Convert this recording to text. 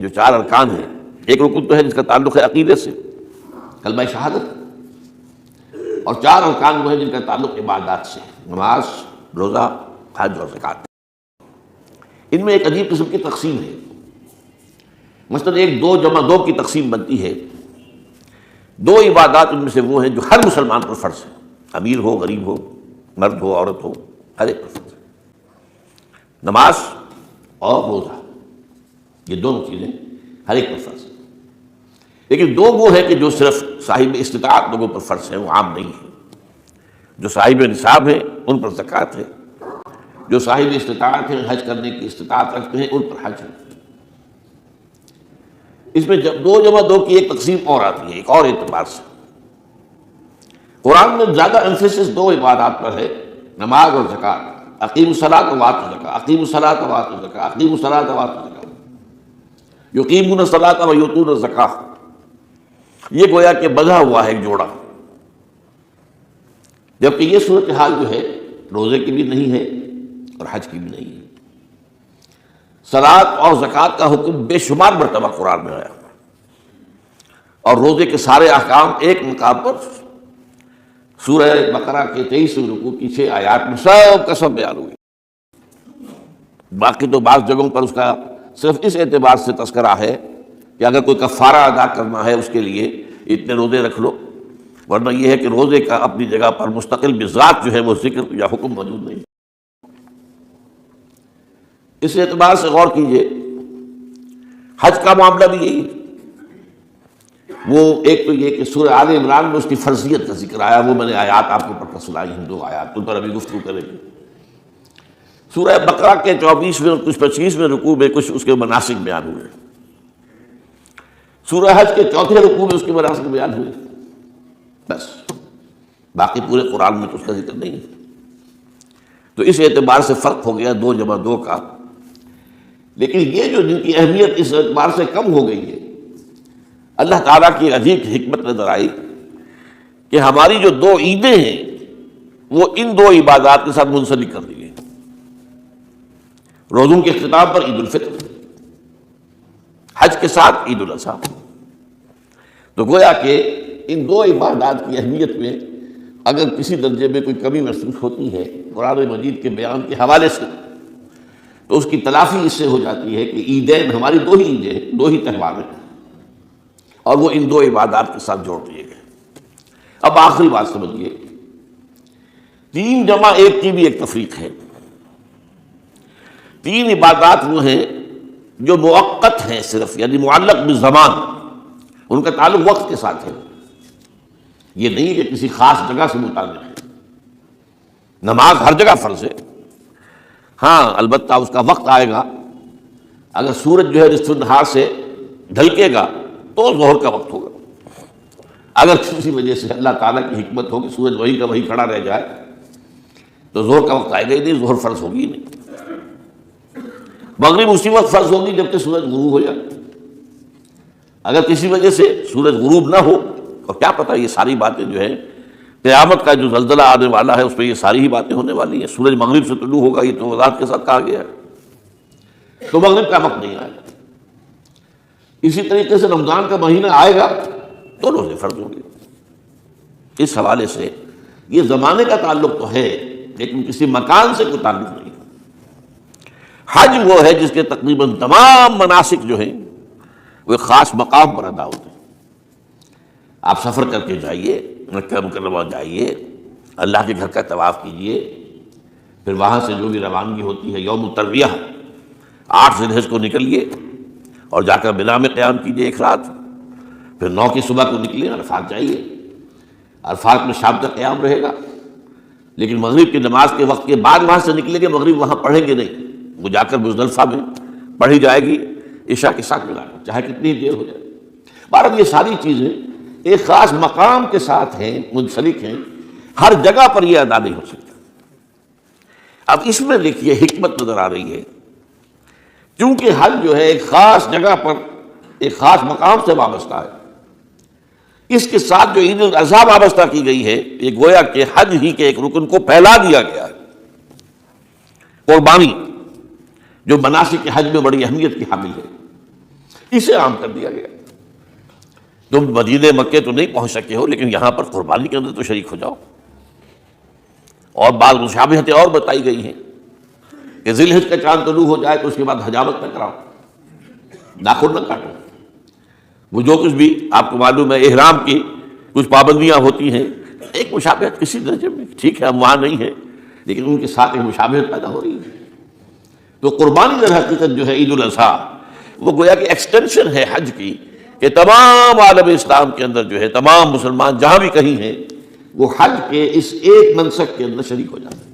جو 4 ارکان ہیں، ایک رکن تو ہے جس کا تعلق ہے عقیدے سے، کلمہ شہادت، اور 4 ارکان وہ ہیں جن کا تعلق عبادات سے، نماز، روزہ، حج اور زکوٰۃ۔ ان میں ایک عجیب قسم کی تقسیم ہے، مثلا 1 2 جمع 2 کی تقسیم بنتی ہے۔ 2 عبادات ان میں سے وہ ہیں جو ہر مسلمان پر فرض ہے، امیر ہو غریب ہو، مرد ہو عورت ہو، ہر ایک پر فرض ہے، نماز اور روزہ، یہ دونوں چیزیں ہر ایک پر فرض ہیں۔ لیکن 2 وہ ہے کہ جو صرف صاحب استطاعت لوگوں پر فرض ہیں، وہ عام نہیں ہے۔ جو صاحب نصاب ہیں ان پر زکوٰۃ ہے، جو صاحب استطاعت ہیں، حج کرنے کی استطاعت رکھتے ہیں، ان پر حج ہے۔ اس میں جب 2 جمع 2 کی ایک تقسیم اور آتی ہے، ایک اور اعتبار سے۔ قرآن میں زیادہ ایمفیسس 2 عبادات پر ہے، نماز اور زکوٰۃ۔ اقیموا الصلاۃ وآتوا الزکاۃ، اقیموا الصلاۃ وآتوا الزکاۃ، اقیموا الصلاۃ وآتوا الزکاۃ، یقیمون الصلاۃ ویؤتون الزکاۃ۔ یہ گویا کہ بندھا ہوا ہے ایک جوڑا، جبکہ یہ صورتحال جو ہے روزے کی بھی نہیں ہے اور حج کی بھی نہیں ہے۔ صلاۃ اور زکوٰۃ کا حکم بے شمار مرتبہ قرآن میں آیا، اور روزے کے سارے احکام ایک مقام پر سورہ بقرہ کے 23 رکوع کی 6 آیات میں سب کا سب بیان ہوئی۔ باقی تو بعض جگہوں پر اس کا صرف اس اعتبار سے تذکرہ ہے کہ اگر کوئی کفارہ ادا کرنا ہے اس کے لیے اتنے روزے رکھ لو، ورنہ یہ ہے کہ روزے کا اپنی جگہ پر مستقل بذات جو ہے وہ ذکر یا حکم موجود نہیں۔ اس اعتبار سے غور کیجئے، حج کا معاملہ بھی یہی ہے۔ وہ ایک تو یہ کہ سورہ آل عمران میں اس کی فرضیت کا ذکر آیا، وہ میں نے آیات آپ کو پڑھ کر سنائی ہیں، 2 آیات، ان پر ابھی گفتگو کریں گے۔ سورہ بقرہ کے 24ویں اور کچھ 25ویں رکوع میں کچھ اس کے مناسک بیان ہوئے، سورہ حج کے 4تھے رکوع میں اس کے مناسک بیان ہوئے، بس باقی پورے قرآن میں تو اس کا ذکر نہیں ہے۔ تو اس اعتبار سے فرق ہو گیا 2 جمع 2 کا۔ لیکن یہ جو جن کی اہمیت اس اعتبار سے کم ہو گئی ہے، اللہ تعالیٰ کی عجیب حکمت نظر آئی کہ ہماری جو 2 عیدیں ہیں وہ ان 2 عبادات کے ساتھ منسلک کر دی گئی۔ روزوں کے اختتام پر عید الفطر، حج کے ساتھ عید الاضحیٰ۔ تو گویا کہ ان 2 عبادات کی اہمیت میں اگر کسی درجے میں کوئی کمی محسوس ہوتی ہے قرآن مجید کے بیان کے حوالے سے، تو اس کی تلافی اس سے ہو جاتی ہے کہ عیدین ہماری 2 ہی عیدیں ہیں، 2 ہی تہوار ہیں، اور وہ ان 2 عبادات کے ساتھ جوڑ دیے گئے۔ اب آخری بات سمجھیے، 3 جمع 1 کی بھی ایک تفریق ہے۔ 3 عبادات وہ ہیں جو مؤقت ہیں صرف، یعنی معلق بالزمان، ان کا تعلق وقت کے ساتھ ہے، یہ نہیں کہ کسی خاص جگہ سے متعلق ہے۔ نماز ہر جگہ فرض ہے، ہاں البتہ اس کا وقت آئے گا، اگر سورج جو ہے نصف النہار سے ڈھلکے گا تو ظہر کا وقت ہوگا۔ اگر کسی وجہ سے اللہ تعالیٰ کی حکمت ہو کہ سورج وہیں کا وہیں کھڑا رہ جائے تو ظہر کا وقت آئے گا ہی نہیں، ظہر فرض ہوگی ہی نہیں۔ مغرب اسی وقت فرض ہوگی جب کہ سورج غروب ہو جائے۔ اگر کسی وجہ سے سورج غروب نہ ہو، اور کیا پتہ یہ ساری باتیں جو ہیں قیامت کا جو زلزلہ آنے والا ہے اس پہ یہ ساری ہی باتیں ہونے والی ہیں، سورج مغرب سے طلوع ہوگا، یہ تو وضاحت کے ساتھ کہا گیا ہے، تو مغرب کا وقت نہیں آئے گا۔ اسی طریقے سے رمضان کا مہینہ آئے گا تو روزے فرض ہوں گے۔ اس حوالے سے یہ زمانے کا تعلق تو ہے لیکن کسی مکان سے کوئی تعلق نہیں۔ حج وہ ہے جس کے تقریباً تمام مناسک جو ہیں وہ ایک خاص مقام پر ادا ہوتے ہیں۔ آپ سفر کر کے جائیے، مکہ مکرمہ جائیے، اللہ کے گھر کا طواف کیجیے، پھر وہاں سے جو بھی روانگی ہوتی ہے یوم الترویہ 8 ذی الحجہ کو نکلیے اور جا کر منا میں قیام کیجیے 1 رات، پھر 9 کی صبح کو نکلیے عرفات جائیے، عرفات میں شام تک قیام رہے گا، لیکن مغرب کی نماز کے وقت کے بعد وہاں سے نکلیں گے، مغرب وہاں پڑھیں گے نہیں، وہ جا کر مزدلفہ میں پڑھی جائے گی عشاء کے ساتھ ملا کر، چاہے کتنی دیر ہو جائے۔ بہرحال یہ ساری چیزیں ایک خاص مقام کے ساتھ ہیں، منسلک ہیں، ہر جگہ پر یہ ادا نہیں ہو سکتا۔ اب اس میں دیکھیے حکمت نظر آ رہی ہے، کیونکہ حج جو ہے ایک خاص جگہ پر ایک خاص مقام سے وابستہ ہے، اس کے ساتھ جو عید الاضحیٰ وابستہ کی گئی ہے، یہ گویا کہ حج ہی کے ایک رکن کو پھیلا دیا گیا ہے۔ قربانی جو مناسک حج میں بڑی اہمیت کی حامل ہے، اسے عام کر دیا گیا۔ تم مدینے مکے تو نہیں پہنچ سکے ہو، لیکن یہاں پر قربانی کے اندر تو شریک ہو جاؤ۔ اور بعض مشابہتیں اور بتائی گئی ہیں کہ ذی الحج کا چاند طلوع ہو جائے تو اس کے بعد حجامت نہ کراؤ، ناخن نہ کاٹو۔ وہ جو کچھ بھی آپ کو معلوم ہے احرام کی کچھ پابندیاں ہوتی ہیں، ایک مشابہت کسی درجے میں، ٹھیک ہے ہم وہاں نہیں ہیں لیکن ان کے ساتھ ایک مشابہت پیدا ہو رہی ہے۔ تو قربانی در حقیقت جو ہے عید الاضحیٰ، وہ گویا کہ ایکسٹینشن ہے حج کی، کہ تمام عالم اسلام کے اندر جو ہے تمام مسلمان جہاں بھی کہیں ہیں وہ حج کے اس ایک منسک کے اندر شریک ہو جاتے ہیں۔